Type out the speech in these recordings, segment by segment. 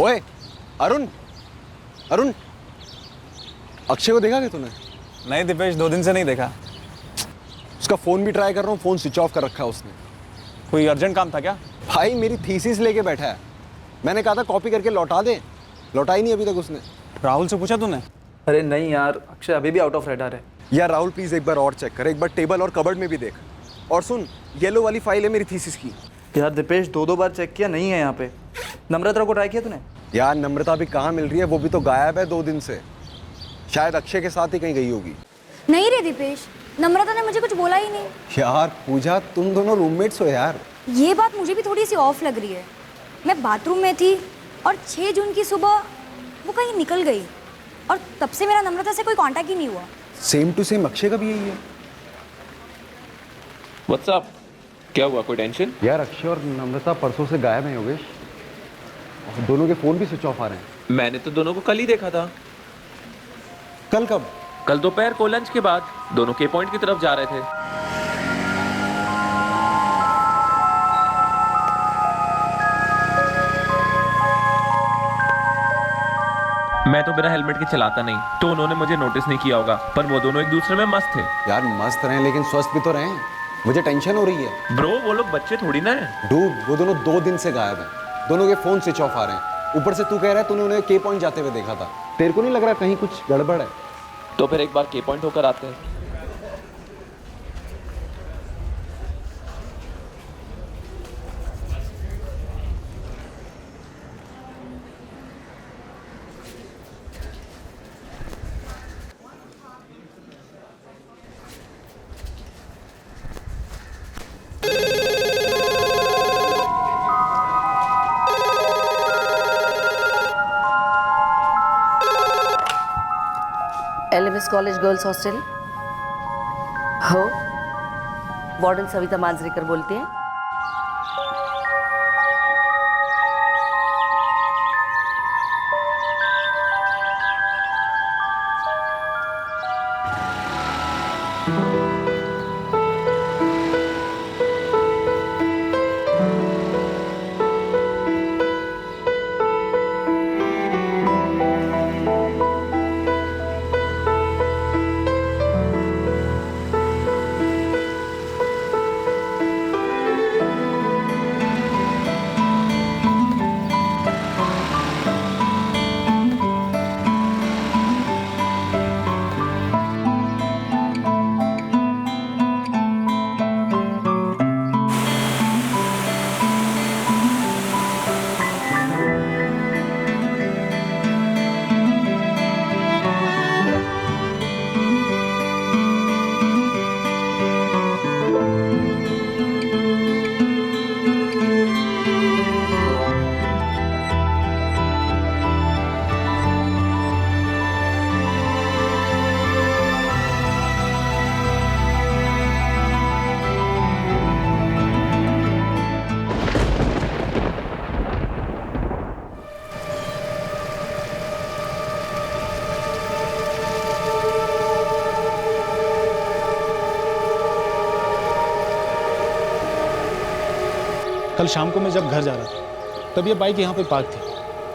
ओए अरुण, अरुण, अक्षय को देखा क्या तूने? नहीं दिपेश, 2 दिन से नहीं देखा। उसका फोन भी ट्राई कर रहा हूँ, फोन स्विच ऑफ कर रखा है उसने। कोई अर्जेंट काम था क्या? भाई मेरी थीसिस लेके बैठा है, मैंने कहा था कॉपी करके लौटा दे, लौटा ही नहीं अभी तक उसने। राहुल से पूछा तूने? अरे नहीं यार, अक्षय अभी भी आउट ऑफ रेडार है। यार राहुल प्लीज एक बार और चेक कर, एक बार टेबल और कबर्ड में भी देख। और सुन, येलो वाली फाइल है मेरी थीसिस की। यार दीपेश, 2 बार चेक किया, नहीं है यहाँ पे। नम्रता को ट्राई किया तूने? यार नम्रता भी कहाँ मिल रही है, वो भी तो गायब है 2 दिन से। शायद अक्षय के साथ ही कहीं गई होगी। नहीं रे दीपेश, नम्रता ने मुझे कुछ बोला ही नहीं। यार पूजा, तुम दोनों रूममेट्स हो यार। ये बात मुझे भी थोड़ी सी ऑफ लग रही है। मैं बाथरूम में थी और 6 जून की सुबह वो कहीं निकल गई और तब से मेरा नम्रता से कोई कांटेक्ट ही नहीं हुआ। सेम टू सेम अक्षय का भी यही है। What's up? क्या हुआ, कोई टेंशन? यार अक्षय और नम्रता परसों से गायब हैं योगेश, और दोनों के फोन भी स्विच ऑफ आ रहे हैं। मैंने तो दोनों को कल ही देखा था। कल कब? कल दोपहर को लंच के बाद दोनों के पॉइंट की तरफ जा रहे थे। मैं तो बिना हेलमेट के चलाता नहीं, तो उन्होंने मुझे नोटिस नहीं किया होगा, पर वो दोनों एक दूसरे में मस्त थे। यार मस्त रहे लेकिन स्वस्थ भी तो रहे। मुझे टेंशन हो रही है। ब्रो, वो लोग बच्चे थोड़ी ना है। डूब, वो दोनों 2 दिन से गायब हैं, दोनों के फोन स्विच ऑफ आ रहे हैं। ऊपर से तू कह रहा है तूने उन्हें के पॉइंट जाते हुए देखा था। तेरे को नहीं लग रहा कहीं कुछ गड़बड़ है? तो फिर एक बार के पॉइंट होकर आते हैं। LMS कॉलेज गर्ल्स हॉस्टल हो। वार्डन सविता मांजरेकर बोलते हैं। कल शाम को मैं जब घर जा रहा था तब ये बाइक यहाँ पे पार्क थी।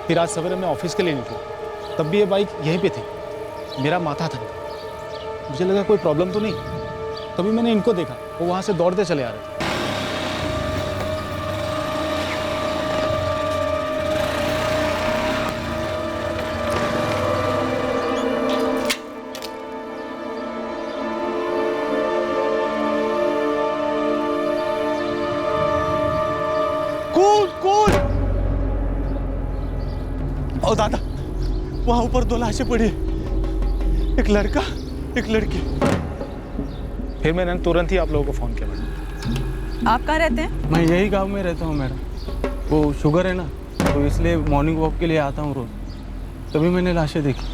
फिर आज सवेरे मैं ऑफिस के लिए निकला तब भी ये बाइक यहीं पे थी। मेरा माथा थनका, मुझे लगा कोई प्रॉब्लम तो नहीं। तभी मैंने इनको देखा, वो वहाँ से दौड़ते चले आ रहे थे। ओ दादा, वहां ऊपर 2 लाशें पड़ी, एक लड़का एक लड़की। फिर मैंने तुरंत ही आप लोगों को फोन किया। मैडम, आप कहाँ रहते हैं? मैं यही गांव में रहता हूँ मैडम। वो शुगर है ना, तो इसलिए मॉर्निंग वॉक के लिए आता हूँ रोज। तभी मैंने लाशें देखी।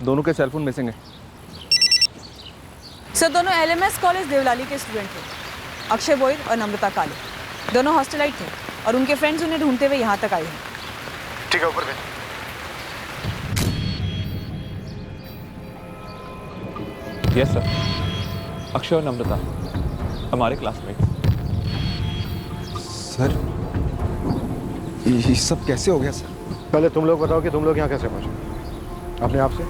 दोनों के सेलफोन मिसिंग है। सर, दोनों LMS कॉलेज देवलाली के स्टूडेंट थे। अक्षय बोईर और नम्रता काले दोनों हॉस्टलाइट थे और उनके फ्रेंड्स उन्हें ढूंढते हुए यहाँ तक आए हैं। ठीक है, ऊपर यस सर, अक्षय और नम्रता हमारे क्लासमेट। सर ये सब कैसे हो गया सर? पहले तुम लोग बताओ कि तुम लोग यहाँ कैसे पहुँचे, अपने आप से,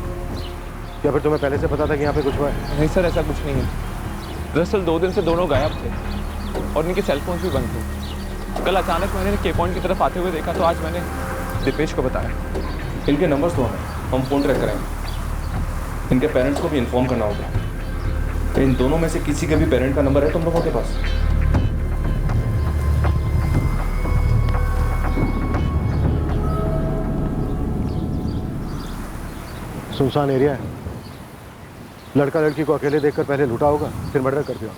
या फिर तुम्हें पहले से पता था कि यहाँ पे कुछ हुआ है? नहीं सर, ऐसा कुछ नहीं है। दरअसल 2 दिन से दोनों गायब थे और इनके सेल फोन भी बंद थे। कल अचानक मैंने के पॉइंट की तरफ आते हुए देखा, तो आज मैंने दीपेश को बताया। इनके नंबर्स दो हमें, हम फ़ोन ट्रैक कराएंगे। इनके पेरेंट्स को भी इन्फॉर्म करना होगा। इन दोनों में से किसी के भी पेरेंट का नंबर है तुम लोगों के पास? सुनसान एरिया है, लड़का लड़की को अकेले देखकर पहले लूटा होगा, फिर मर्डर कर दिया।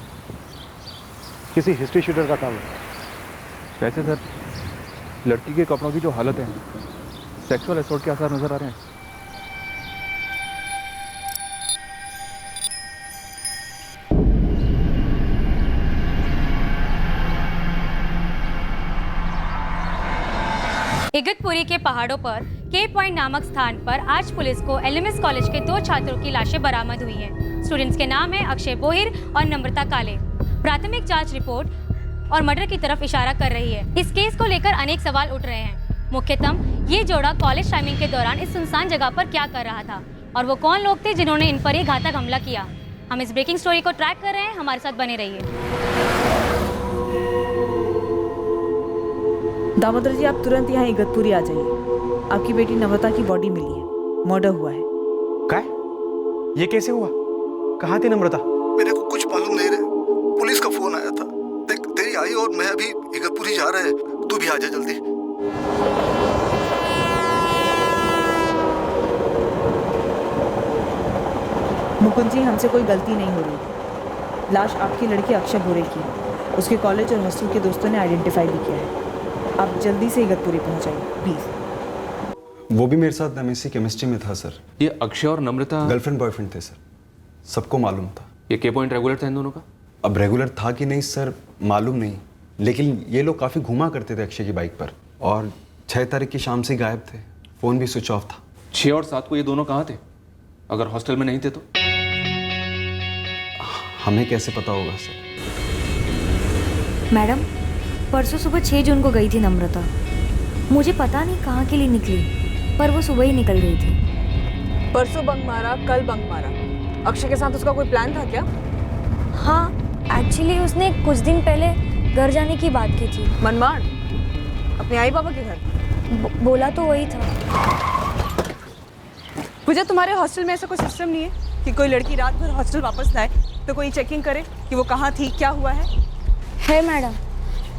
किसी हिस्ट्री शूटर का काम है। वैसे सर, लड़की के कपड़ों की जो हालत है, सेक्सुअल असॉल्ट के आसार नजर आ रहे हैं। इगतपुरी के पहाड़ों पर के पॉइंट नामक स्थान पर आज पुलिस को एलएमएस कॉलेज के 2 छात्रों की लाशें बरामद हुई हैं। स्टूडेंट्स के नाम हैं अक्षय बोहिर और नम्रता काले। प्राथमिक जांच रिपोर्ट और मर्डर की तरफ इशारा कर रही है। इस केस को लेकर अनेक सवाल उठ रहे हैं। मुख्यतः ये जोड़ा कॉलेज टाइमिंग के दौरान इस सुनसान जगह पर क्या कर रहा था और वो कौन लोग थे जिन्होंने इन पर ये घातक हमला किया। हम इस ब्रेकिंग स्टोरी को ट्रैक कर रहे हैं, हमारे साथ बने रहिए। दामोदर जी, आप तुरंत यहाँ इगतपुरी आ जाइए। आपकी बेटी नम्रता की बॉडी मिली है, मर्डर हुआ है। क्या? ये कैसे हुआ? कहाँ थी नम्रता? मेरे को कुछ मालूम नहीं रहे, पुलिस का फोन आया था। देख, तेरी आई और मैं अभी इगतपुरी जा रहे हैं, तू भी आ जा जल्दी। मुकुंद जी, हमसे कोई गलती नहीं हो रही। लाश आपकी लड़की अक्षय बोरे की है। उसके कॉलेज और हॉस्टल के दोस्तों ने आइडेंटिफाई भी किया है। आप जल्दी से इगतपुरी पहुंच जाइए प्लीज। वो भी मेरे साथ एमएससी केमिस्ट्री में था सर। ये अक्षय और नम्रता गर्लफ्रेंड बॉयफ्रेंड थे सर, सबको मालूम था। ये के पॉइंट रेगुलर था इन दोनों का? अब रेगुलर था कि नहीं सर मालूम नहीं, लेकिन ये लोग काफ़ी घुमा करते थे अक्षय की बाइक पर। और 6 तारीख की शाम से गायब थे, फ़ोन भी स्विच ऑफ था। 6 और 7 को ये दोनों कहाँ थे? अगर हॉस्टल में नहीं थे तो? हमें कैसे पता होगा सर? मैडम, परसों सुबह 6 जून को गई थी नम्रता। मुझे पता नहीं कहाँ के लिए निकली, पर वो सुबह ही निकल गई थी। परसों बंक मारा, कल बंक मारा। अक्षय के साथ उसका कोई प्लान था क्या? हाँ, एक्चुअली उसने कुछ दिन पहले घर जाने की बात की थी। मनमाड़? अपने आई बाबा के घर? बोला तो वही था। पूजा, तुम्हारे हॉस्टल में ऐसा कोई सिस्टम नहीं है कि कोई लड़की रात भर हॉस्टल वापस ना आए तो कोई चेकिंग करे कि वो कहाँ थी, क्या हुआ है? है मैडम,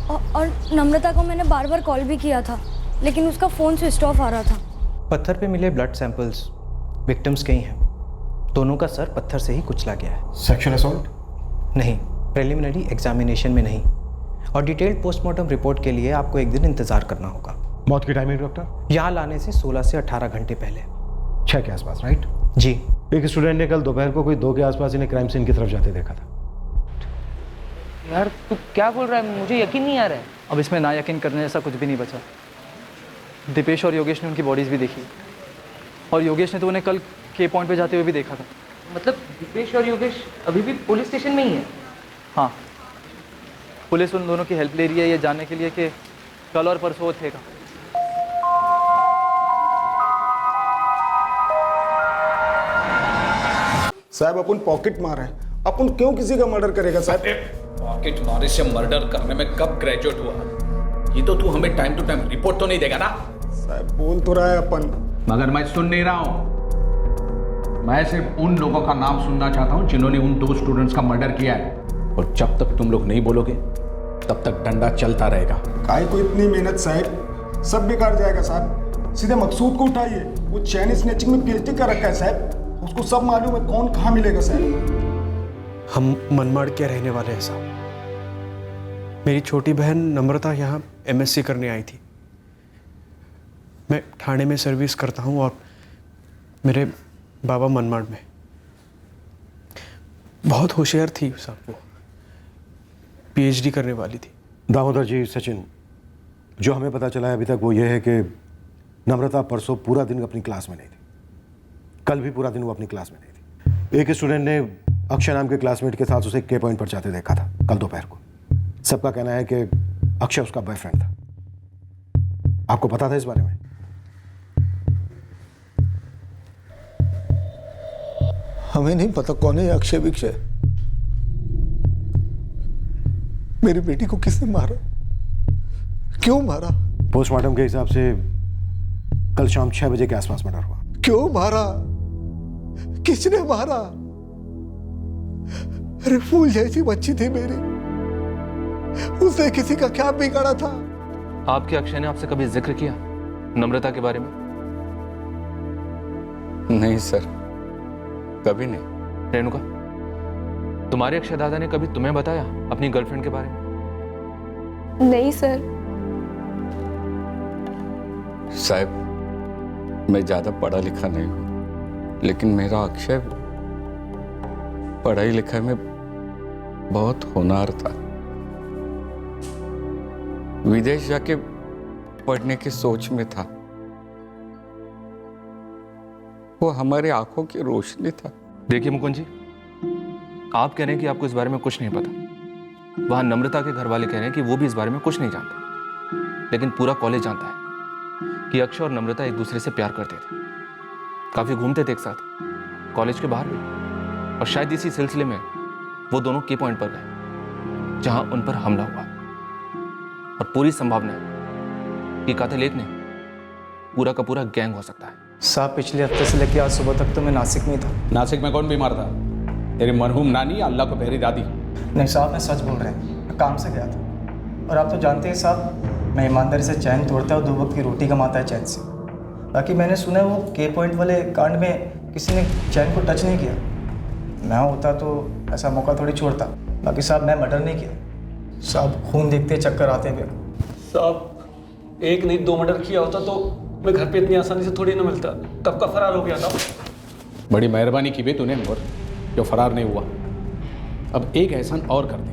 और नम्रता को मैंने बार बार कॉल भी किया था, लेकिन उसका फ़ोन स्विच ऑफ आ रहा था। पत्थर पे मिले ब्लड सैंपल्स विक्टिम्स के ही हैं। दोनों का सर पत्थर से ही कुचला गया है। Sexual assault? नहीं, प्रिलिमिनरी एग्जामिनेशन में नहीं। और डिटेल्ड पोस्टमार्टम रिपोर्ट के लिए आपको 1 दिन इंतजार करना होगा। मौत की टाइमिंग डॉक्टर? यहाँ लाने से 16 से 18 घंटे पहले। 6 के आसपास, राइट? जी। एक स्टूडेंट ने कल दोपहर को कोई 2 के आसपास इन्हें क्राइम सीन की तरफ जाते देखा था। यार तू क्या बोल रहा है, मुझे यकीन नहीं आ रहा है। अब इसमें ना यकीन करने जैसा कुछ भी नहीं बचा। दीपेश और योगेश ने उनकी बॉडीज़ भी देखी, और योगेश ने तो उन्हें कल के पॉइंट पे जाते हुए भी देखा था। मतलब दीपेश और योगेश अभी भी पुलिस स्टेशन में ही है? हाँ, पुलिस उन दोनों की हेल्प ले रही है ये जानने के लिए कि कल और परसों थे कहाँ। साहब, अपन पॉकेट मार है, अपन क्यों किसी का मर्डर करेगा साहब? पॉकेट मारे से मर्डर करने में कब ग्रेजुएट हुआ? ये तो तू हमें टाइम टू टाइम रिपोर्ट तो नहीं देगा ना? साहब बोल तो रहा है अपन, मगर मैं सुन नहीं रहा हूँ। मैं सिर्फ उन लोगों का नाम सुनना चाहता हूँ जिन्होंने उन 2 स्टूडेंट्स का मर्डर किया है। और जब तक तुम लोग नहीं बोलोगे तब तक डंडा चलता रहेगा। काय को इतनी मेहनत साहब, सब बेकार जाएगा साहब। सीधे मकसूद को उठाइए, वो चैन स्नैचिंग में पीएचडी कर रखा है साहब, उसको सब मालूम है कौन कहाँ मिलेगा साहब। हम मनमाड़ के रहने वाले हैं साहब। मेरी छोटी बहन नम्रता यहाँ एमएससी करने आई थी। मैं ठाणे में सर्विस करता हूँ और मेरे बाबा मनमाड़ में। बहुत होशियार थी साहब, वो पीएचडी करने वाली थी। दामोदर जी, सचिन, जो हमें पता चला है अभी तक वो ये है कि नम्रता परसों पूरा दिन अपनी क्लास में नहीं थी। कल भी पूरा दिन वो अपनी क्लास में नहीं थी। एक स्टूडेंट ने अक्षय नाम के क्लासमेट के साथ उसे के पॉइंट पर जाते देखा था कल दोपहर को। सबका कहना है कि अक्षय उसका बॉयफ्रेंड था। आपको पता था इस बारे में? हमें नहीं पता कौन है अक्षय विक्षय। मेरी बेटी को किसने मारा, क्यों मारा? पोस्टमार्टम के हिसाब से कल शाम 6 बजे के आसपास मर्डर हुआ। क्यों मारा, किसने मारा? अरे फूल जैसी बच्ची थी मेरी, उसने किसी का क्या बिगाड़ा था? आपके अक्षय ने आपसे कभी जिक्र किया नम्रता के बारे में? नहीं सर, कभी नहीं। रेणुका, तुम्हारे अक्षय दादा ने कभी तुम्हें बताया अपनी गर्लफ्रेंड के बारे में? नहीं सर। साहब, मैं ज्यादा पढ़ा लिखा नहीं हूं, लेकिन मेरा अक्षय पढ़ाई लिखाई में बहुत होनहार था। विदेश जाके पढ़ने की सोच में था। वो हमारी आंखों की रोशनी था। देखिए मुकुंद जी, आप कह रहे हैं कि आपको इस बारे में कुछ नहीं पता। वहां नम्रता के घर वाले कह रहे हैं कि वो भी इस बारे में कुछ नहीं जानते, लेकिन पूरा कॉलेज जानता है कि अक्षय और नम्रता एक दूसरे से प्यार करते थे, काफी घूमते थे एक साथ, कॉलेज के बाहर भी। और शायद इसी सिलसिले में वो दोनों के पॉइंट पर गए जहां उन पर हमला हुआ। और पूरी संभावना है कि कातिल एक नहीं, पूरा का पूरा गैंग हो सकता है। साहब, पिछले हफ्ते से लेकर आज सुबह तक तो मैं नासिक में ही था। नासिक में कौन बीमार था? तेरी मरहूम नानी या अल्लाह को प्यारी दादी? नहीं साहब, मैं सच बोल रहे हैं, मैं काम से गया था। और आप तो जानते हैं साहब, मैं ईमानदारी से चैन तोड़ता है और 2 वक्त की रोटी कमाता है चैन से। बाकी मैंने सुना है वो के पॉइंट वाले कांड में किसी ने चैन को टच नहीं किया। मैं होता तो ऐसा मौका थोड़ी छोड़ता। बाकी साहब, मैं मर्डर नहीं किया। साहब, खून देखते चक्कर आते हैं मेरे को। साहब, 1 नहीं 2 मर्डर किया होता तो मैं घर पे इतनी आसानी से थोड़ी ना मिलता। कब का फरार हो गया था। बड़ी मेहरबानी की बे तूने मोर, जो फरार नहीं हुआ। अब एक एहसान और कर दे।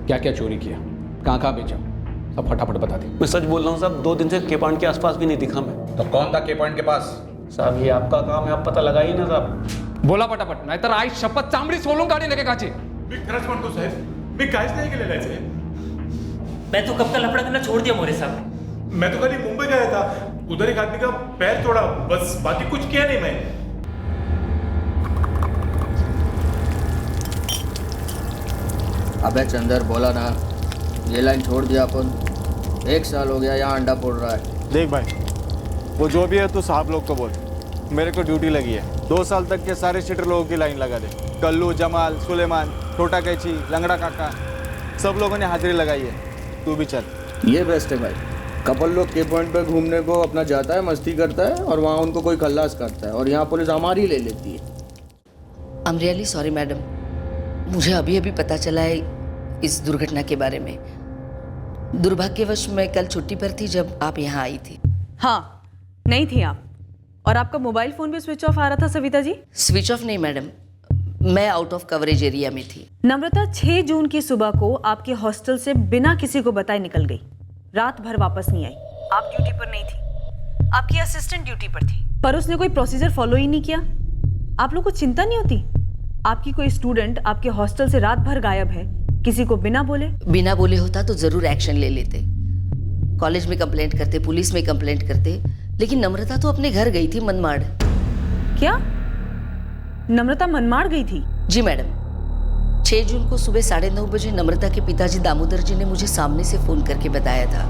क्या क्या चोरी किया, कहाँ कहाँ बेचा, सब फटाफट बता दे। मैं सच बोल रहा हूँ साहब, 2 दिन से के पॉइंट के आसपास भी नहीं दिखा मैं। तो कौन था के पॉइंट के पास? साहब, ये आपका काम है, आप पता लगाइए ना साहब। बोला पटापट, नाहीतर आई शपथ चांबडी सोलून गाडी लगे काची। मी खरंच म्हणतो साहेब, मी काहीच नाही केलेलं आहे साहेब। मैं तो कब का लफड़ा करना छोड़ दिया मोरे साहब। मैं तो कल मुंबई गया था, उधर एक आदमी का पैर तोड़ा, बस बाकी कुछ किया नहीं मैं। अबे चंदर, बोला ना, ये लाइन छोड़ दिया अपन। 1 साल हो गया यहाँ अंडा फोड़ रहा है। देख भाई, वो जो भी है तो साहब लोग को बोल, मेरे को ड्यूटी लगी है। 2 साल तक के सारे शिटर लोगों की लाइन लगा दे। कल्लू, जमाल, सुलेमान, छोटा कैची, लंगड़ा काका, सब लोगों ने हाजिरी लगाई है। तू भी चल। ये बेस्ट है भाई। कपल लोग के पॉइंट पे घूमने को अपना जाता है, मस्ती करता है, और वहाँ उनको कोई खल्लास करता है, और यहाँ पुलिस हमारी ले लेती है। I am really sorry madam, मुझे अभी अभी पता चला है इस दुर्घटना के बारे में। दुर्भाग्यवश मैं कल छुट्टी पर थी जब आप यहाँ आई थी। हाँ, नहीं थी आप। और आपका मोबाइल फोन भी स्विच ऑफ आ रहा था सविता जी? स्विच ऑफ नहीं मैडम, मैं आउट ऑफ कवरेज एरिया में थी। नम्रता 6 जून की सुबह को आपके हॉस्टल से बिना किसी को बताए निकल गई। रात भर वापस नहीं आई। आप ड्यूटी पर नहीं थी, आपकी असिस्टेंट ड्यूटी पर थी, पर उसने कोई प्रोसीजर फॉलो ही नहीं किया। आप लोग को चिंता नहीं होती? आपकी कोई स्टूडेंट आपके हॉस्टल से रात भर गायब है, किसी को बिना बोले होता तो जरूर एक्शन ले लेते। कॉलेज में कंप्लेंट करते, पुलिस में कंप्लेंट करते, लेकिन नम्रता तो अपने घर गई थी मनमाड़। क्या नम्रता मनमाड़ गई थी? जी मैडम, 6 जून को सुबह 9:30 बजे नम्रता के पिताजी दामोदर जी ने मुझे सामने से फोन करके बताया था।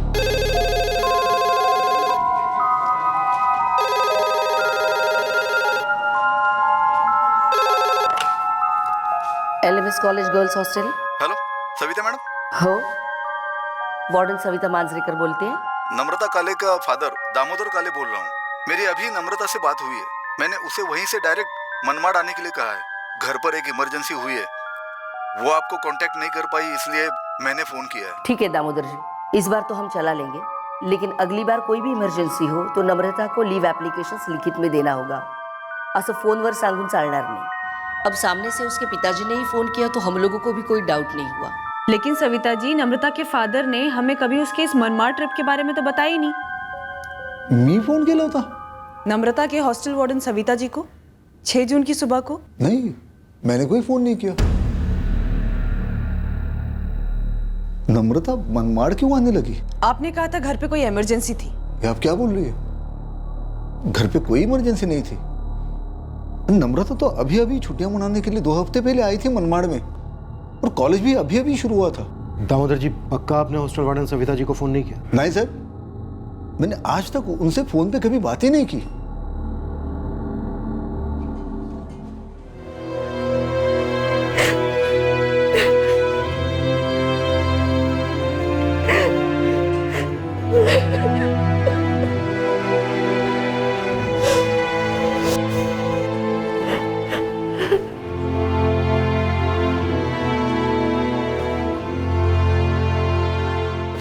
LMS college girls hostel. Hello, Savita madam? हो, वार्डन सविता मांजरेकर बोलते हैं। नम्रता काले का फादर दामोदर काले बोल रहा हूँ। मेरी अभी नम्रता से बात हुई है। मैंने उसे वहीं से डायरेक्ट मनमाड़ आने के लिए कहा है। घर पर एक इमरजेंसी हुई है, वो आपको कांटेक्ट नहीं कर पाई, इसलिए मैंने फोन किया है। ठीक है दामोदर जी, इस बार तो हम चला लेंगे, लेकिन अगली बार कोई भी इमरजेंसी हो तो नम्रता को लीव एप्लीकेशन लिखित में देना होगा। असं फोनवर सांगून चालणार नहीं। अब सामने से उसके पिताजी ने ही फोन किया तो हम लोगों को भी कोई डाउट नहीं हुआ। लेकिन सविता जी, नम्रता के फादर ने हमें कभी उसके इस मनमाड़ ट्रिप के बारे में तो बताया ही नहीं। मी फोन केला होता नम्रता के हॉस्टल वार्डन सविता जी को 6 जून की सुबह को? नहीं, मैंने कोई फोन नहीं किया। नम्रता मनमाड़ क्यों आने लगी? आपने कहा था घर पे कोई इमरजेंसी थी। ये आप क्या बोल रही है? घर पे कोई इमरजेंसी नहीं थी। नम्रता तो अभी अभी छुट्टियां मनाने के लिए 2 हफ्ते पहले आई थी मनमाड़ में, और कॉलेज भी अभी अभी शुरू हुआ था। दामोदर जी, पक्का आपने हॉस्टल वार्डन सविता जी को फोन नहीं किया? नहीं सर, मैंने आज तक उनसे फोन पे कभी बात ही नहीं की।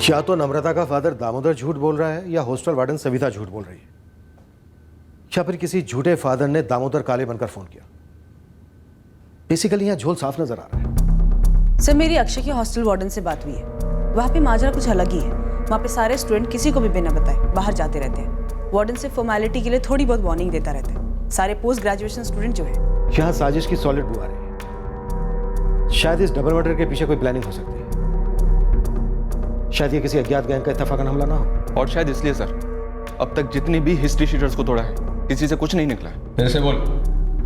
या तो नम्रता का फादर दामोदर झूठ बोल रहा है या हॉस्टल वार्डन सविता झूठ बोल रही है, या फिर किसी झूठे फादर ने दामोदर काले बनकर फोन किया। बेसिकली यहां झोल साफ नजर आ रहा है। सर, मेरी अक्षय की हॉस्टल वार्डन से बात हुई है। वहाँ पे माजरा कुछ अलग ही है। वहाँ पे सारे स्टूडेंट किसी को भी बिना बताए बाहर जाते रहते हैं। वार्डन से फॉर्मेलिटी के लिए थोड़ी बहुत वार्निंग देता रहता है। सारे पोस्ट ग्रेजुएशन स्टूडेंट जो है। यहां साजिश की सॉलिड बुआ रही है। शायद इस डबल मर्डर के पीछे कोई प्लानिंग हो सकती है। शायद ये किसी अज्ञात गैंग का इत्तेफाकन हमला ना हो। और शायद इसलिए सर, अब तक जितनी भी हिस्ट्री शीटर्स को तोड़ा है, किसी से कुछ नहीं निकला है। फिर से बोल,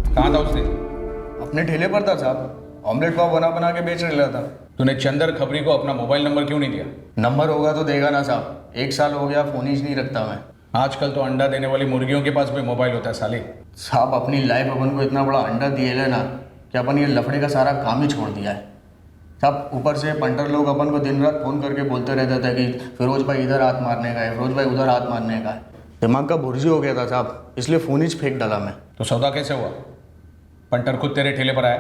कहाँ था उसने? अपने ठेले पर था साहब, ऑमलेट पाव बना बना के बेच रहा था। तूने चंदर खबरी को अपना मोबाइल नंबर क्यों नहीं दिया? नंबर होगा तो देगा ना साहब, 1 साल हो गया फोन ही नहीं रखता मैं। आजकल तो अंडा देने वाली मुर्गियों के पास भी मोबाइल होता है साले। साहब अपनी लाइफ अपन को इतना बड़ा अंडा दिए है ना कि अपन ये लफड़े का सारा काम ही छोड़ दिया है साहब। ऊपर से पंटर लोग अपन को दिन रात फ़ोन करके बोलते रहते थे कि फिरोज भाई इधर हाथ मारने का है, फिरोज भाई उधर हाथ मारने का है। दिमाग का भुर्जी हो गया था साहब, इसलिए फ़ोन ही फेंक डाला मैं। तो सौदा कैसे हुआ? पंटर खुद तेरे ठेले पर आया,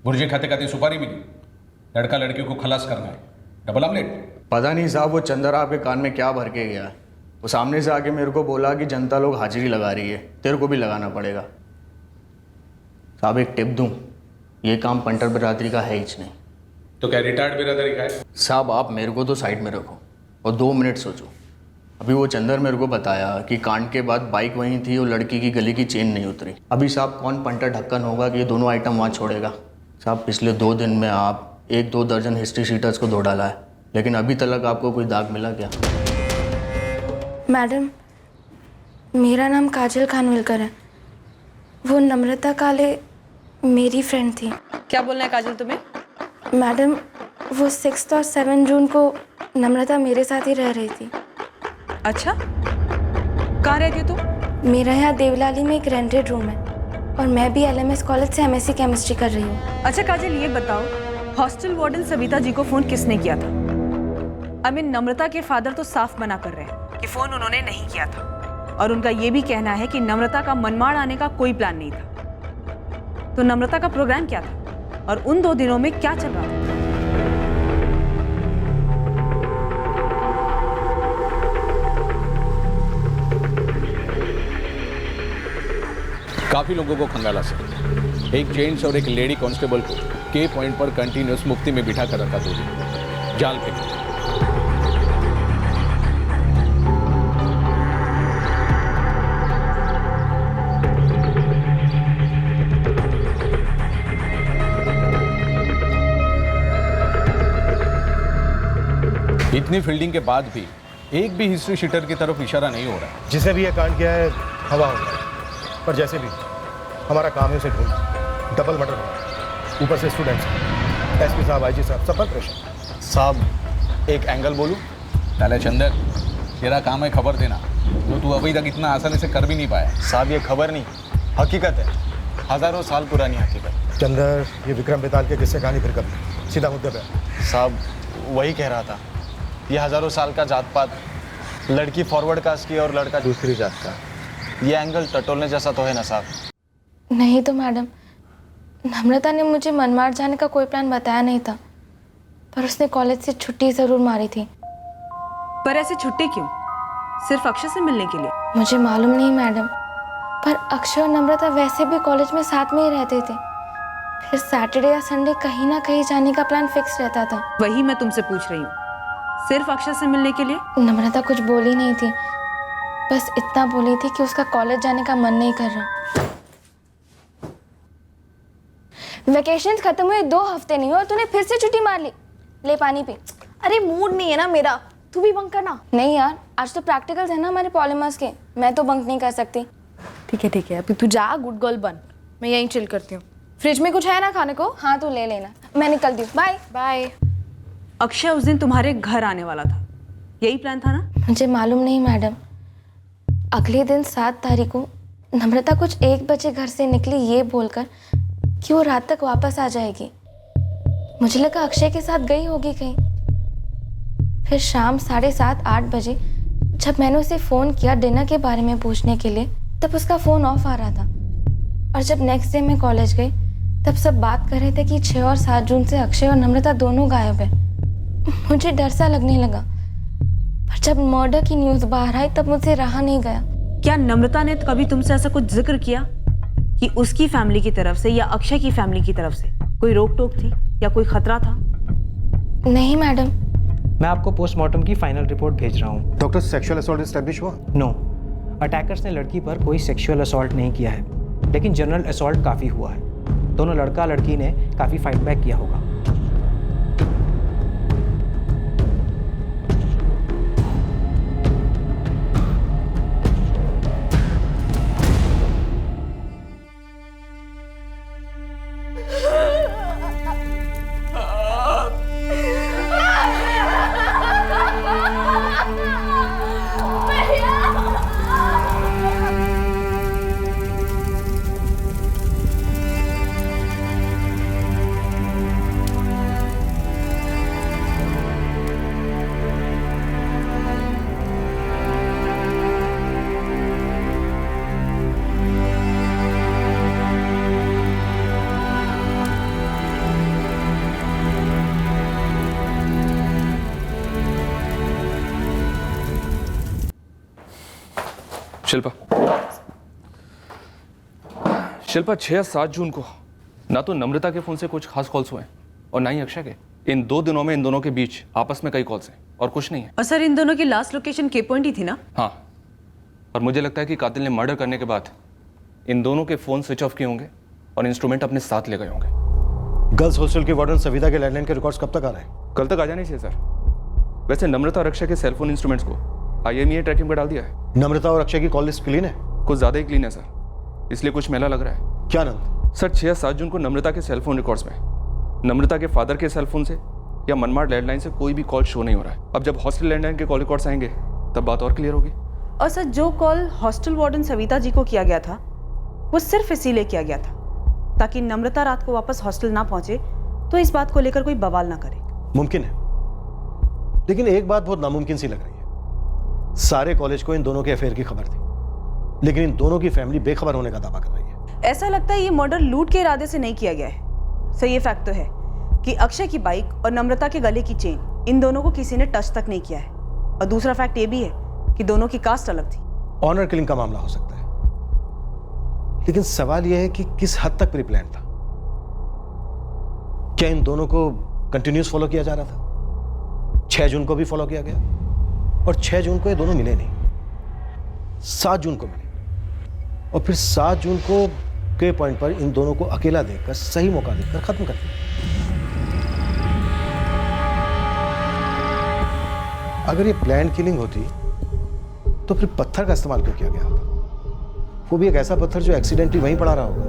भुर्जी खाते खाते सुपारी मिली, लड़का लड़की को खलास करना है, डबल ऑमलेट। पता नहीं साहब वो चंदर आपके कान में क्या भर के गया है। वो सामने से आके मेरे को बोला कि जनता लोग हाजिरी लगा रही है, तेरे को भी लगाना पड़ेगा। साहब एक टिप दूँ, ये काम पंटर बिरादरी का है ही नहीं। तो क्या रिटायर्ड बिरादरी का है? साहब आप मेरे को तो साइड में रखो और 2 मिनट सोचो। अभी वो चंदर मेरे को बताया कि कांड के बाद बाइक वहीं थी और लड़की की गले की चेन नहीं उतरी। अभी साहब कौन पंटर ढक्कन होगा कि ये दोनों आइटम वहाँ छोड़ेगा? साहब पिछले 2 दिन में आप 1-2 दर्जन हिस्ट्री शीटर्स को धो डाला है, लेकिन अभी तक आपको कोई दाग मिला क्या? मैडम, मेरा नाम काजल खानविलकर है। वो नम्रता काले मेरी फ्रेंड थी। क्या बोलना है काजल तुम्हें? मैडम, वो 6 और 7 जून को नम्रता मेरे साथ ही रह रही थी। अच्छा, कहाँ रहती हो तुम? मेरा यहाँ देवलाली में एक रेंटेड रूम है और मैं भी LMS कॉलेज से MSc केमिस्ट्री कर रही हूँ। अच्छा काजल, ये बताओ, हॉस्टल वार्डन सविता जी को फोन किसने किया था? नम्रता के फादर तो साफ मना कर रहे हैं कि फोन उन्होंने नहीं किया था, और उनका ये भी कहना है कि नम्रता का मनमाड़ आने का कोई प्लान नहीं था। तो नम्रता का प्रोग्राम क्या था और उन 2 दिनों में क्या चल रहा था? काफी लोगों को खंगाला से, एक जेंट्स और एक लेडी कांस्टेबल को के पॉइंट पर कंटिन्यूस मुफ्ती में बिठा कर रखा 2 दिन, जाल पे। इतनी फील्डिंग के बाद भी एक भी हिस्ट्री शीटर की तरफ इशारा नहीं हो रहा। जिसे भी ये कांड किया है हवा हो गया, पर जैसे भी हमारा काम है उसे ढूंढना। डबल मर्डर हुआ, ऊपर से स्टूडेंट्स, SP साहब, IG साहब, सब पर प्रेशर। साहब एक एंगल बोलूं? ताले चंदर, तेरा काम है खबर देना, जो तू अभी तक इतना आसानी से कर भी नहीं पाया। साहब ये खबर नहीं, हकीकत है, हज़ारों साल पुरानी हकीकत। चंदर, ये विक्रम बेताल के किस्से कहानी फिर कभी, सीधा मुद्दे पे। साहब वही कह रहा था, ये हज़ारों साल का जात पात, लड़की फॉरवर्ड कास्ट की और लड़का दूसरी जात का, ये एंगल टटोलने जैसा तो है ना साहब? नहीं तो मैडम, नम्रता ने मुझे मनमाड़ जाने का कोई प्लान बताया नहीं था, पर उसने कॉलेज से छुट्टी ज़रूर मारी थी। पर ऐसे छुट्टी क्यों? सिर्फ अक्षय से मिलने के लिए? मुझे मालूम नहीं मैडम, पर अक्षय और नम्रता वैसे भी कॉलेज में साथ में ही रहते थे। फिर सैटरडे या संडे कहीं ना कहीं जाने का प्लान फिक्स रहता था। वही मैं तुमसे पूछ रही हूँ, सिर्फ अक्षय से मिलने के लिए? नम्रता कुछ बोली नहीं थी, बस इतना बोली थी कि उसका कॉलेज जाने का मन नहीं कर रहा। वेकेशंस खत्म हुए 2 हफ्ते नहीं हुए और तूने फिर से छुट्टी मार ली। ले पानी पी। अरे मूड नहीं है ना मेरा, तू भी बंक करना। नहीं यार, आज तो प्रैक्टिकल्स है ना हमारे पॉलीमर्स के, मैं तो बंक नहीं कर सकती। ठीक है, अभी तू जा, गुड गर्ल बन, मैं यहीं चिल करती हूँ। फ्रिज में कुछ है ना खाने को? हाँ तू ले लेना, मैं निकलती हूँ, बाय बाय। अक्षय उस दिन तुम्हारे घर आने वाला था, यही प्लान था ना? मुझे मालूम नहीं मैडम, अगले दिन 7 तारीख को नम्रता कुछ 1 बजे घर से निकली ये बोलकर कि वो रात तक वापस आ जाएगी। मुझे लगा अक्षय के साथ गई होगी कहीं। फिर शाम 7:30-8 बजे जब मैंने उसे फ़ोन किया डिनर के बारे में पूछने के लिए, तब उसका फ़ोन ऑफ आ रहा था। और जब नेक्स्ट डे मैं कॉलेज गई तब सब बात कर रहे थे कि 6 और 7 जून से अक्षय और नम्रता दोनों गायब है। मुझे डर सा लगने लगा, पर जब मर्डर की न्यूज़ बाहर आई तब मुझसे रहा नहीं गया। क्या नम्रता ने कभी तुमसे ऐसा कुछ जिक्र किया कि उसकी फैमिली की तरफ से या अक्षय की फैमिली की तरफ से कोई रोक टोक थी या कोई खतरा था? नहीं मैडम। मैं आपको पोस्टमार्टम की फाइनल रिपोर्ट भेज रहा हूँ। डॉक्टर, सेक्सुअल असॉल्ट एस्टैब्लिश हुआ? नो, अटैकर्स ने लड़की पर कोई सेक्सुअल असॉल्ट नहीं किया है, लेकिन जनरल असॉल्ट काफ़ी हुआ है। दोनों लड़का लड़की ने काफ़ी फाइट बैक किया होगा। शिल्पा 6 या 7 जून को ना तो नम्रता के फ़ोन से कुछ खास कॉल्स हुए और ना ही अक्षय के। इन 2 दिनों में इन दोनों के बीच आपस में कई कॉल्स हैं और कुछ नहीं है। और सर इन दोनों की लास्ट लोकेशन के पॉइंट ही थी ना? हाँ, और मुझे लगता है कि कातिल ने मर्डर करने के बाद इन दोनों के फ़ोन स्विच ऑफ किए होंगे और इंस्ट्रूमेंट अपने साथ ले गए होंगे। गर्ल्स हॉस्टल की वार्डन सविता के लैंडलाइन के रिकॉर्ड्स कब तक आ रहे हैं? कल तक आ जाने चाहिए सर। वैसे नम्रता और अक्षय के सेलफोन इंस्ट्रूमेंट्स को IMEI ट्रैकिंग पर डाल दिया है। नम्रता और अक्षय की कॉल लिस्ट क्लीन है? कुछ ज़्यादा ही क्लीन है सर, इसलिए कुछ मेला लग रहा है। क्या नंद? सर 6 या 7 जून को नम्रता के सेलफोन रिकॉर्ड्स में नम्रता के फादर के सेलफोन से या मनमाड़ लैंडलाइन से कोई भी कॉल शो नहीं हो रहा है। अब जब हॉस्टल लैंडलाइन के कॉल रिकॉर्ड्स आएंगे तब बात और क्लियर होगी। और सर जो call hostel warden Savita ji को किया गया था वो सिर्फ इसीलिए किया गया था ताकि नम्रता रात को वापस हॉस्टल ना पहुंचे तो इस बात को लेकर कोई बवाल ना करे। मुमकिन है, लेकिन एक बात बहुत नामुमकिन सी लग रही है। सारे कॉलेज को इन दोनों के अफेयर की खबर थी, लेकिन इन दोनों की फैमिली बेखबर होने का दावा कर रही है। ऐसा लगता है ये मर्डर लूट के इरादे से नहीं किया गया है। सर ये फैक्ट तो है कि अक्षय की बाइक और नम्रता के गले की चेन इन दोनों को किसी ने टच तक नहीं किया है। और दूसरा फैक्ट ये भी है कि दोनों की कास्ट अलग थी। ऑनर किलिंग का मामला हो सकता है, लेकिन सवाल यह है कि किस हद तक प्री प्लान था। क्या इन दोनों को कंटिन्यूस फॉलो किया जा रहा था? 6 जून को भी फॉलो किया गया और 6 जून को ये दोनों मिले नहीं, 7 जून को मिले और फिर 7 जून को के पॉइंट पर इन दोनों को अकेला देखकर सही मौका देखकर खत्म कर दिया। अगर ये प्लान किलिंग होती तो फिर पत्थर का इस्तेमाल क्यों किया गया होगा? वो भी एक ऐसा पत्थर जो एक्सीडेंटली वहीं पड़ा रहा होगा।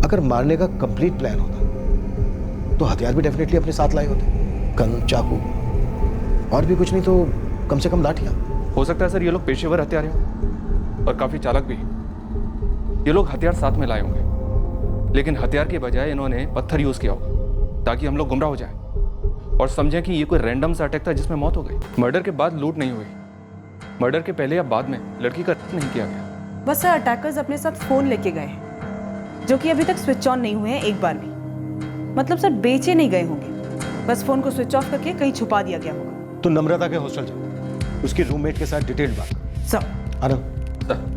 अगर मारने का कंप्लीट प्लान होता तो हथियार भी डेफिनेटली अपने साथ लाए होते, गन, चाकू और भी कुछ नहीं तो कम से कम लाठियां। हो सकता है सर ये लोग पेशेवर हत्यारे हों और काफी चालाक भी। ये लोग हथियार साथ में लाए होंगे, लेकिन हथियार के बजाय इन्होंने पत्थर यूज किया होगा ताकि हम लोग गुमराह हो जाएं और समझें कि ये कोई रैंडम सा अटैक था जिसमें मौत हो गई। मर्डर के बाद लूट नहीं हुई, मर्डर के पहले या बाद में लड़की का नहीं किया गया। बस सर अटैकर्स अपने साथ फोन लेके गए हैं जो कि अभी तक स्विच ऑन नहीं हुए हैं एक बार भी। मतलब सर बेचे नहीं गए होंगे, बस फोन को स्विच ऑफ करके कहीं छुपा दिया गया होगा। तो नम्रता के हॉस्टल जाओ, उसकी रूममेट के साथ डिटेल्ड बात करो। सर आनंद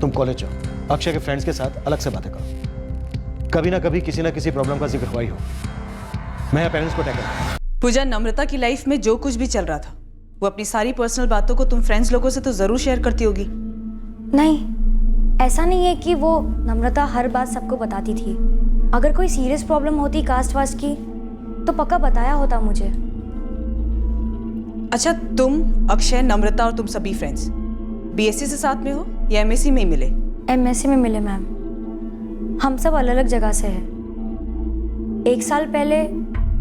तुम कॉलेज जाओ, अक्षय के फ्रेंड्स के साथ अलग से बातें करो। कभी ना कभी किसी ना किसी प्रॉब्लम का जिक्र हुआ ही हो। मैं पेरेंट्स को टैकल करूंगा। पूजा, नम्रता की लाइफ में जो कुछ भी चल रहा था वो अपनी सारी पर्सनल बातों को तुम फ्रेंड्स लोगों से तो जरूर शेयर करती होगी। नहीं, ऐसा नहीं है कि वो नम्रता हर बात सबको बताती थी। अगर कोई सीरियस प्रॉब्लम होती कास्ट वास्ट की तो पक्का बताया होता मुझे। अच्छा, तुम, अक्षय, नम्रता और तुम सभी फ्रेंड्स बीएससी से साथ में हो या एमएससी में ही मिले? एमएससी में मिले मैम। हम सब अलग अलग जगह से हैं। 1 साल पहले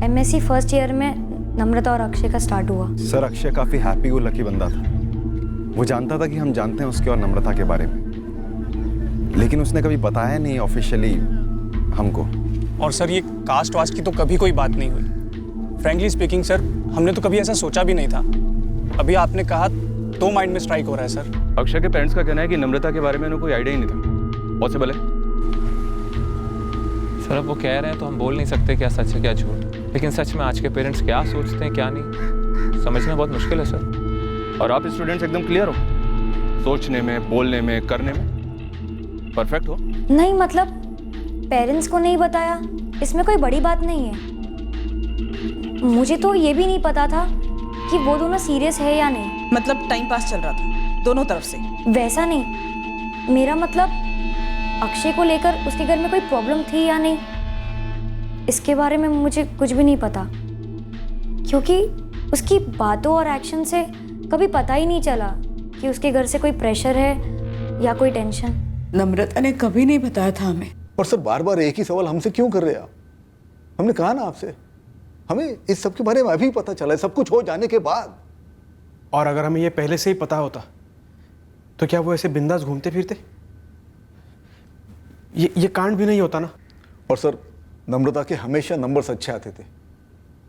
एमएससी फर्स्ट ईयर में नम्रता और अक्षय का स्टार्ट हुआ। सर अक्षय काफ़ी हैप्पी गो लकी बंदा था। वो जानता था कि हम जानते हैं उसके और नम्रता के बारे में, लेकिन उसने कभी बताया नहीं ऑफिशियली हमको। और सर ये कास्ट वास्ट की तो कभी कोई बात नहीं हुई। फ्रैंकली स्पीकिंग सर, हमने तो कभी ऐसा सोचा भी नहीं था। अभी आपने कहा तो माइंड में स्ट्राइक हो रहा है सर। अक्षय के पेरेंट्स का कहना है कि नम्रता के बारे में उन्हें कोई आइडिया ही नहीं था। पॉसिबल है? सर अब वो कह रहे हैं तो हम बोल नहीं सकते क्या सच है क्या झूठ, लेकिन सच में आज के पेरेंट्स क्या सोचते हैं क्या नहीं समझना बहुत मुश्किल है सर। और आप स्टूडेंट्स एकदम क्लियर हो सोचने में, बोलने में, करने में, परफेक्ट हो? नहीं मतलब पेरेंट्स को नहीं बताया, इसमें कोई बड़ी बात नहीं है। मुझे तो ये भी नहीं पता था कि वो दोनों सीरियस है या नहीं। मतलब टाइम पास चल रहा था दोनों तरफ से? वैसा नहीं, मेरा मतलब अक्षय को लेकर उसके घर में कोई प्रॉब्लम थी या नहीं, इसके बारे में मुझे कुछ भी नहीं पता, क्योंकि उसकी बातों और एक्शन से कभी पता ही नहीं चला कि उसके घर से कोई प्रेशर है या कोई टेंशन। नम्रता ने कभी नहीं बताया था हमें। और सर बार बार एक ही सवाल हमसे क्यों कर रहे हैं आप? हमने कहा ना आपसे, हमें इस सब के बारे में अभी पता चला है, सब कुछ हो जाने के बाद। और अगर हमें ये पहले से ही पता होता तो क्या वो ऐसे बिंदास घूमते फिरते? ये कांड भी नहीं होता ना। और सर नम्रता के हमेशा नंबर्स अच्छे आते थे,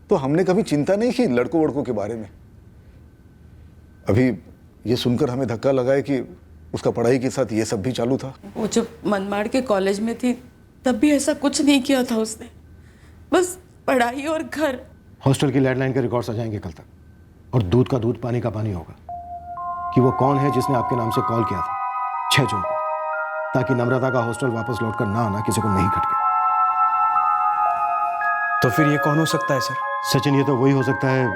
तो हमने कभी चिंता नहीं की लड़कों वड़कों के बारे में। अभी ये सुनकर हमें धक्का लगा है कि उसका पढ़ाई के साथ ये सब भी चालू था। वो जब मनमाड़ के कॉलेज में थी तब भी ऐसा कुछ नहीं किया था उसने, बस पढ़ाई और घर। हॉस्टल की लैंडलाइन के रिकॉर्ड्स आ जाएंगे कल तक, और दूध का दूध पानी का पानी होगा कि वो कौन है जिसने आपके नाम से कॉल किया था 6 जून को, ताकि नम्रता का हॉस्टल वापस लौटकर ना आना किसी को नहीं खटके। तो फिर ये कौन हो सकता है सर? सचिन, ये तो वही हो सकता है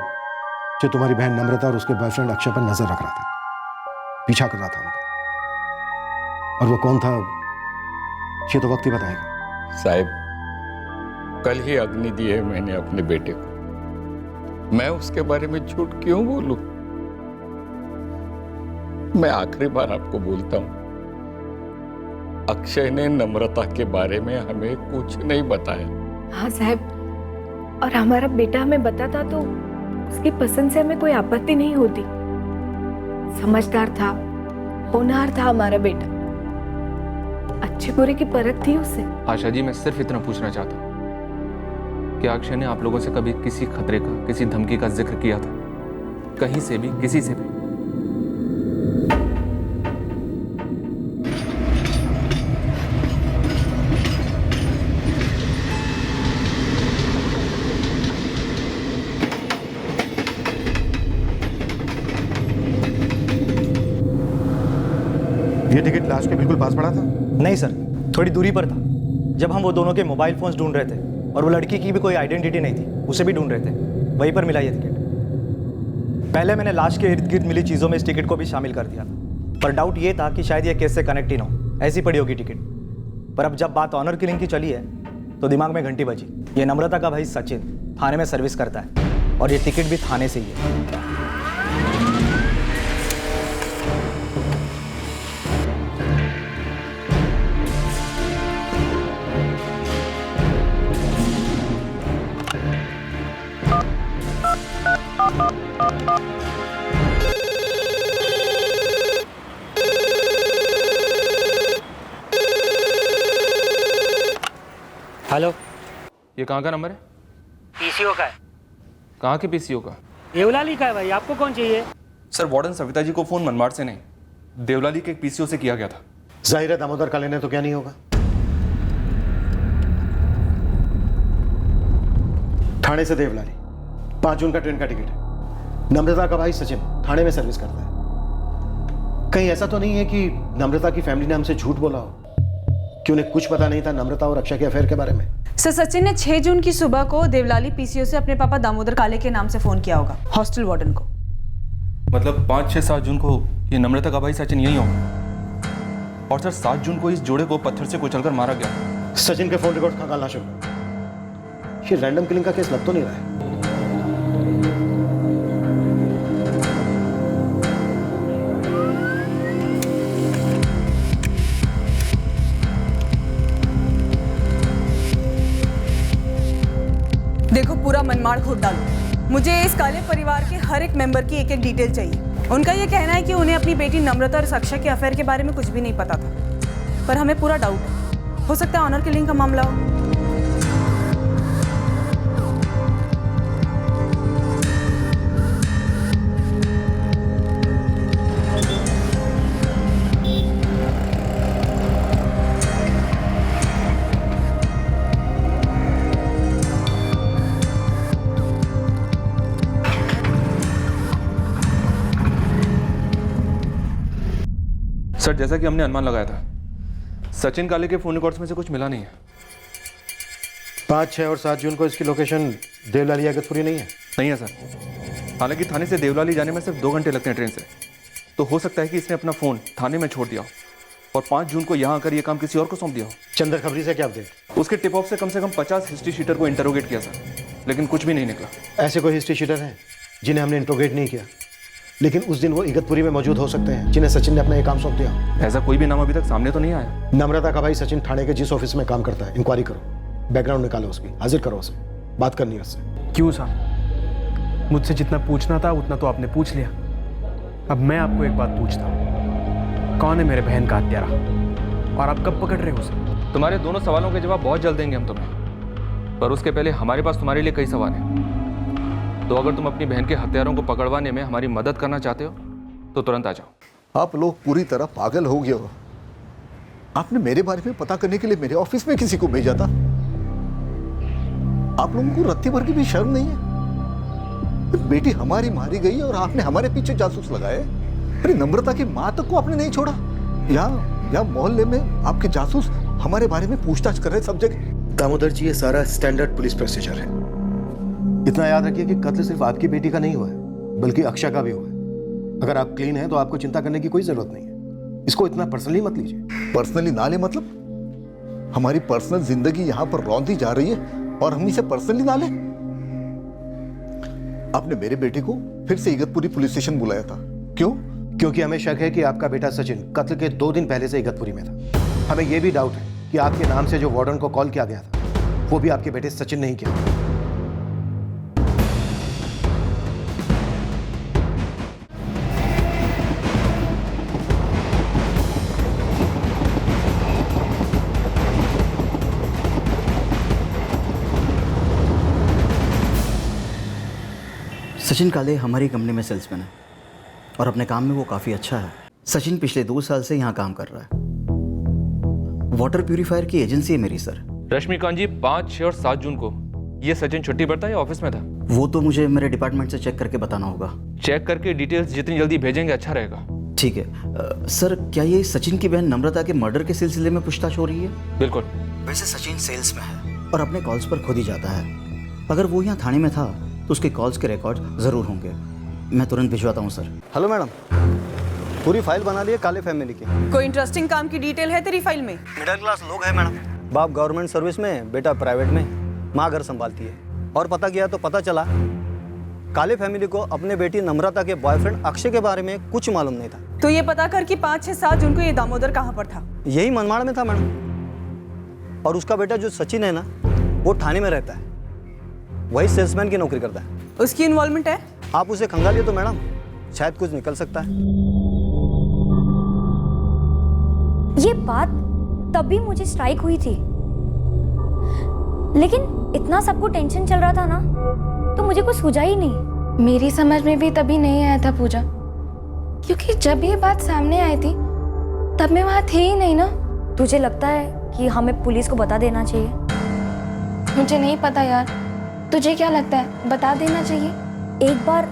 जो तुम्हारी बहन नम्रता और उसके बॉयफ्रेंड अक्षय पर नजर रख रहा था, पीछा कर रहा था उनका। और वो कौन था ये तो वक्त ही बताएगा। साहब कल ही अग्नि दी है मैंने अपने बेटे को, मैं उसके बारे में झूठ क्यों बोलूं? मैं आखिरी बार आपको बोलता हूं, अक्षय ने नम्रता के बारे में हमें कुछ नहीं बताया। हाँ साहब, और हमारा बेटा हमें बताता तो उसकी पसंद से हमें कोई आपत्ति नहीं होती। समझदार था, होनहार था हमारा बेटा, अच्छे बुरे की परख थी उससे। आशा जी, मैं सिर्फ इतना पूछना चाहता हूँ कि अक्षय ने आप लोगों से कभी किसी खतरे का, किसी धमकी का जिक्र किया था? कहीं से भी, किसी से भी? ये टिकट लाश के बिल्कुल पास पड़ा था? नहीं सर, थोड़ी दूरी पर था। जब हम वो दोनों के मोबाइल फोन्स ढूंढ रहे थे, और वो लड़की की भी कोई आइडेंटिटी नहीं थी, उसे भी ढूंढ रहे थे, वहीं पर मिला ये टिकट। पहले मैंने लाश के इर्द गिर्द मिली चीज़ों में इस टिकट को भी शामिल कर दिया था, पर डाउट ये था कि शायद ये केस से कनेक्ट ही ना हो, ऐसी पड़ी होगी टिकट। पर अब जब बात ऑनर किलिंग की चली है तो दिमाग में घंटी बजी। ये नम्रता का भाई सचिन थाने में सर्विस करता है, और ये टिकट भी थाने से ही है। हेलो, ये कहाँ का नंबर है? पीसीओ का है। कहाँ के पीसीओ का? देवलाली का है भाई, आपको कौन चाहिए? सर वार्डन सविता जी को फोन मनमाड़ से नहीं, देवलाली के एक पीसीओ से किया गया था। जाहिर है दामोदर काले ने तो क्या नहीं होगा। थाने से देवलाली, 5 जून का ट्रेन का टिकट है। नम्रता का भाई सचिन थाने में सर्विस करता है। कहीं ऐसा तो नहीं है कि नम्रता की फैमिली ने हमसे झूठ बोला हो कि उन्हें कुछ पता नहीं था नम्रता और अक्षय के अफेयर के बारे में? सर, सचिन ने 6 जून की सुबह को देवलाली पीसीओ से अपने पापा दामोदर काले के नाम से फोन किया होगा, हॉस्टल वार्डन को। मतलब 5, 6, 7 जून को ये नम्रता का भाई सचिन यही होगा। और सर 7 जून को इस जोड़े को पत्थर से कुचलकर मारा गया। सचिन के फोन रिकॉर्ड खंगालना शुरू कर। ये रैंडम किलिंग का केस लग तो नहीं रहा है। देखो, पूरा मनमाड़ खोद डालो। मुझे इस काले परिवार के हर एक मेंबर की एक एक डिटेल चाहिए। उनका ये कहना है कि उन्हें अपनी बेटी नम्रता और साक्षी के अफेयर के बारे में कुछ भी नहीं पता था, पर हमें पूरा डाउट है। हो सकता है ऑनर किलिंग का मामला हो। सर, जैसा कि हमने अनुमान लगाया था, सचिन काले के फोन रिकॉर्ड्स में से कुछ मिला नहीं है। 5, 6 और 7 जून को इसकी लोकेशन देवलाली अगतपुरी नहीं है? नहीं है सर। हालांकि थाने से देवलाली जाने में सिर्फ 2 घंटे लगते हैं ट्रेन से, तो हो सकता है कि इसने अपना फ़ोन थाने में छोड़ दिया हो और 5 जून को यहाँ आकर ये काम किसी और को सौंप दिया हो। चंदर खबरी से क्या अपडेट? उसके टिप ऑफ से कम 50 हिस्ट्री शीटर को इंटरोगेट किया सर, लेकिन कुछ भी नहीं निकला। ऐसे कोई हिस्ट्री शीटर हैं जिन्हें हमने इंट्रोगेट नहीं किया, लेकिन उस दिन वो इगतपुरी में मौजूद हो सकते हैं, जिन्हें सचिन ने अपना ये काम सौंप दिया? ऐसा कोई भी नाम अभी तक सामने तो नहीं आया। नम्रता का भाई सचिन थाने के जिस ऑफिस में काम करता है, इंक्वायरी करो, बैकग्राउंड निकालो उसकी, हाजिर करो उसे, बात करनी है उससे। क्यों साहब? मुझसे जितना पूछना था उतना तो आपने पूछ लिया। अब मैं आपको एक बात पूछता हूँ, कौन है मेरे बहन का हत्यारा और आप कब पकड़ रहे हो उसे? तुम्हारे दोनों सवालों के जवाब बहुत जल्द देंगे हम तुम्हें, पर उसके पहले हमारे पास तुम्हारे लिए कई सवाल हैं। तो अगर तुम अपनी बहन के हत्यारों को पकड़वाने में हमारी मदद करना चाहते हो तो तुरंत आ जाओ। आप लोग पूरी तरह पागल हो गए हो। आपने मेरे बारे में पता करने के लिए मेरे ऑफिस में किसी को भेजा था। आप लोगों को रत्ती भर की भी शर्म नहीं है? बेटी हमारी मारी गई और आपने हमारे पीछे जासूस लगाए। अरे नम्रता की माँ तक को आपने नहीं छोड़ा। यहाँ मोहल्ले में आपके जासूस हमारे बारे में पूछताछ कर रहे सब जगह। दामोदर जी, ये सारा स्टैंडर्ड पुलिस प्रोसीजर है। इतना याद रखिए कि कत्ल सिर्फ आपकी बेटी का नहीं हुआ है, बल्कि अक्षय का भी हुआ है। अगर आप क्लीन हैं तो आपको चिंता करने की कोई जरूरत नहीं है। इसको इतना पर्सनली मत लीजिए। पर्सनली ना ले मतलब? हमारी पर्सनल जिंदगी यहाँ पर रौंदी जा रही है और हम इसे पर्सनली ना ले? आपने मेरे बेटे को फिर से इगतपुरी पुलिस स्टेशन बुलाया था, क्यों? क्योंकि हमें शक है कि आपका बेटा सचिन कत्ल के 2 दिन पहले से इगतपुरी में था। हमें यह भी डाउट है कि आपके नाम से जो वार्डन को कॉल किया गया था वो भी आपके बेटे सचिन ने ही किया। सचिन काले हमारी कंपनी में सेल्समैन है और अपने काम में वो काफ़ी अच्छा है। सचिन पिछले 2 साल से यहाँ काम कर रहा है। वाटर प्यूरिफायर की एजेंसी है मेरी सर। रश्मिकांत जी, 5, 6 और 7 जून को ये सचिन छुट्टी पर था या ऑफिस में था? वो तो मुझे मेरे डिपार्टमेंट से चेक करके बताना होगा। चेक करके डिटेल्स जितनी जल्दी भेजेंगे अच्छा रहेगा। ठीक है। सर, क्या ये सचिन की बहन नम्रता के मर्डर के सिलसिले में पूछताछ हो रही है? बिल्कुल। वैसे सचिन सेल्स में है और अपने कॉल्स पर खुद ही जाता है। अगर वो यहाँ थाने में था तो उसके कॉल्स के रिकॉर्ड ज़रूर होंगे। मैं तुरंत भिजवाता हूँ सर। हेलो मैडम, पूरी फाइल बना ली है काले फैमिली की। कोई इंटरेस्टिंग काम की डिटेल है तेरी फाइल में? मिडिल क्लास लोग हैं मैडम। बाप गवर्नमेंट सर्विस में, बेटा प्राइवेट में, माँ घर संभालती है। और पता किया तो पता चला काले फैमिली को अपने बेटी नम्रता के बॉयफ्रेंड अक्षय के बारे में कुछ मालूम नहीं था। तो ये पता कर कि 5, 6, 7 जून को ये दामोदर कहाँ पर था? यही मनमाड़ में था मैडम। और उसका बेटा जो सचिन है ना, वो थाने में रहता है, वही सेल्समैन की नौकरी करता है। उसकी इन्वॉल्वमेंट है? आप उसे खंगालिए तो मैडम शायद कुछ निकल सकता है। ये बात तब भी मुझे स्ट्राइक हुई थी, लेकिन इतना सबको टेंशन चल रहा था ना, तो मुझे कुछ सूझा ही नहीं। मेरी समझ में भी तभी नहीं आया था पूजा, क्योंकि जब ये बात सामने आई थी तब मैं वहां थी ही नहीं ना। तुझे लगता है कि हमें पुलिस को बता देना चाहिए? मुझे नहीं पता यार, तुझे क्या लगता है? बता देना चाहिए। एक बार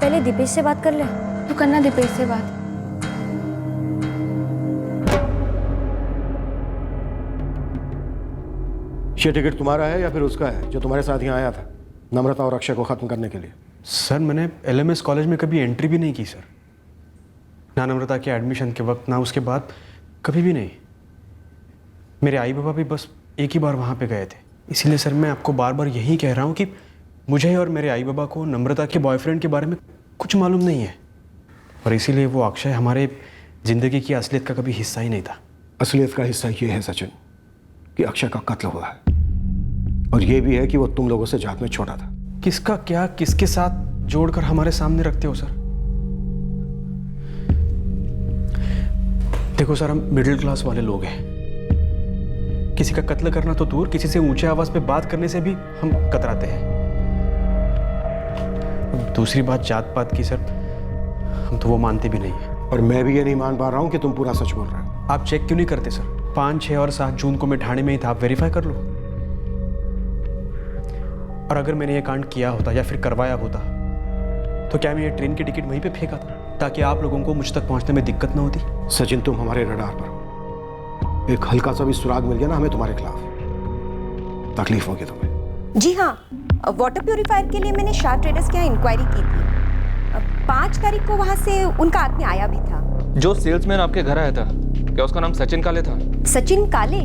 पहले दीपेश से बात कर ले। तू करना दीपेश से बात। ये टिकट तुम्हारा है या फिर उसका है जो तुम्हारे साथ यहाँ आया था नम्रता और अक्षय को खत्म करने के लिए? सर, मैंने LMS कॉलेज में कभी एंट्री भी नहीं की सर। ना नम्रता के एडमिशन के वक्त, ना उसके बाद, कभी भी नहीं। मेरे आई बाबा भी बस एक ही बार वहाँ पे गए थे। इसीलिए सर मैं आपको बार बार यही कह रहा हूँ कि मुझे और मेरे आई बाबा को नम्रता के बॉयफ्रेंड के बारे में कुछ मालूम नहीं है, और इसीलिए वो अक्षय हमारे ज़िंदगी की असलियत का कभी हिस्सा ही नहीं था। असलियत का हिस्सा ये है सचिन कि अक्षय का कत्ल हुआ है। और ये भी है कि वो तुम लोगों से जात में छोटा था। किसका क्या किसके साथ जोड़कर हमारे सामने रखते हो सर? देखो सर, हम मिडिल क्लास वाले लोग हैं। किसी का कत्ल करना तो दूर, किसी से ऊंचे आवाज पे बात करने से भी हम कतराते हैं। दूसरी बात जात पात की सर, हम तो वो मानते भी नहीं है। और मैं भी ये नहीं मान पा रहा हूं कि तुम पूरा सच बोल रहे हो। आप चेक क्यों नहीं करते सर? 5, 6 और 7 जून को मैं ठाणे में ही था, आप वेरीफाई कर लो। और अगर मैंने ये कांड किया होता या फिर करवाया होता तो क्या मैं ये ट्रेन की टिकट वहीं पे फेंका था ताकि आप लोगों को मुझ तक पहुंचने में दिक्कत ना होती? सचिन, तुम हमारे रडार पर हो। एक हल्का सा भी सुराग मिल गया ना हमें तुम्हारे खिलाफ, तकलीफ होगी तुम्हें। जी हाँ, वाटर प्योरीफायर के लिए मैंने शाह ट्रेडर्स के यहाँ इंक्वायरी की थी। 5 तारीख को वहाँ से उनका आदमी आया भी था। जो सेल्समैन आपके घर आया था, क्या उसका नाम सचिन काले था? सचिन काले?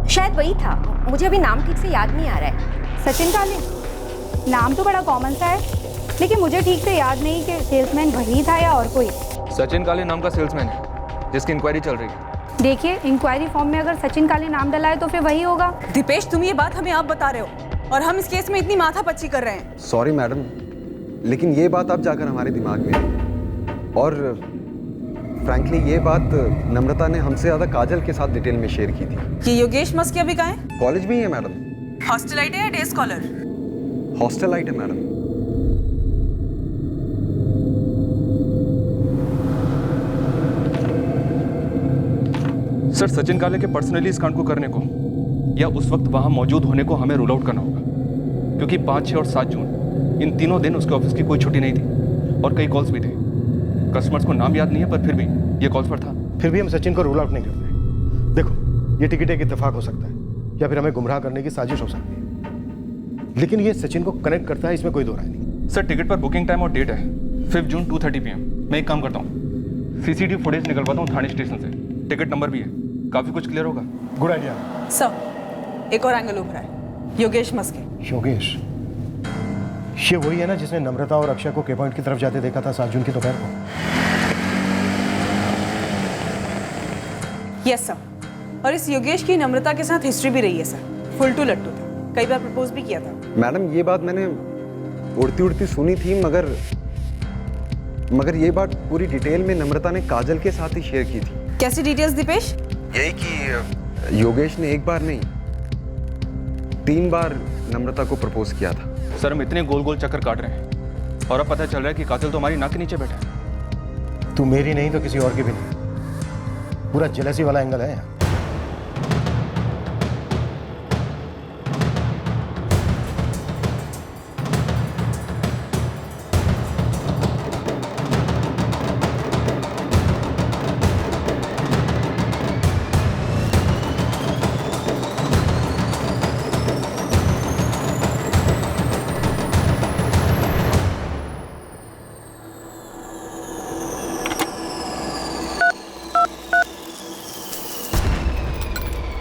शायद वही था, मुझे अभी नाम ठीक से याद नहीं आ रहा है। सचिन काले नाम तो बड़ा कॉमन सा है, लेकिन मुझे ठीक से याद नहीं कि सेल्समैन वही था या और कोई। सचिन काले नाम का सेल्समैन है जिसकी इंक्वायरी चल रही है। देखिए, इंक्वायरी फॉर्म में अगर सचिन काले नाम डला है तो फिर वही होगा। दीपेश, तुम ये बात हमें आप बता रहे हो और हम इस केस में इतनी माथापच्ची कर रहे हैं। सॉरी मैडम, लेकिन ये बात अब जाकर हमारे दिमाग में आई। और फ्रैंकली ये बात नम्रता ने हमसे ज़्यादा काजल के साथ डिटेल में शेयर की थी। ये योगेश मस्की अभी कहाँ है? कॉलेज में ही है मैडम। हॉस्टलाइट है या डे स्कॉलर? हॉस्टलाइट है मैडम। सर, सचिन काले के पर्सनली इस कांड को करने को या उस वक्त वहां मौजूद होने को हमें रूल आउट करना होगा, क्योंकि 5, 6 और 7 जून इन तीनों दिन उसके ऑफिस की कोई छुट्टी नहीं थी और कई कॉल्स भी थे। कस्टमर्स को नाम याद नहीं है पर फिर भी ये कॉल्स पर था। फिर भी हम सचिन को रूल आउट नहीं करते। देखो, ये टिकट एक इत्तेफाक हो सकता है या फिर हमें गुमराह करने की साजिश हो सकती है, लेकिन ये सचिन को कनेक्ट करता है, इसमें कोई दो राय नहीं। सर, टिकट पर बुकिंग टाइम और डेट है 5 जून 2:30 PM। मैं एक काम करता हूँ, CCTV फुटेज निकलवाता हूँ थाने स्टेशन से, टिकट नंबर भी है, काफी कुछ क्लियर होगा। गुड आइडिया सर, एक और एंगल उभरा है। योगेश मस्के। योगेश, ये वही है ना जिसने नम्रता और अक्षय को के पॉइंट की तरफ जाते देखा था 7 जून की दोपहर को? यस सर, और इस योगेश की नम्रता के साथ हिस्ट्री भी रही है सर। फुल टू लट्टू था, कई बार प्रपोज भी किया था। मैडम, ये बात मैंने उड़ती उड़ती सुनी थी, मगर ये बात पूरी डिटेल में नम्रता ने काजल के साथ ही शेयर की थी। कैसी डिटेल्स दीपेश? यही कि योगेश ने एक बार नहीं 3 बार नम्रता को प्रपोज किया था। सर, हम इतने गोल गोल चक्कर काट रहे हैं और अब पता चल रहा है कि काजल तो हमारी नाक के नीचे बैठा है। तू मेरी नहीं तो किसी और की भी नहीं। पूरा जेलसी वाला एंगल है यहाँ।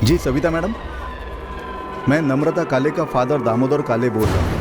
जी सविता मैडम, मैं नम्रता काले का फादर दामोदर काले बोल रहा हूँ।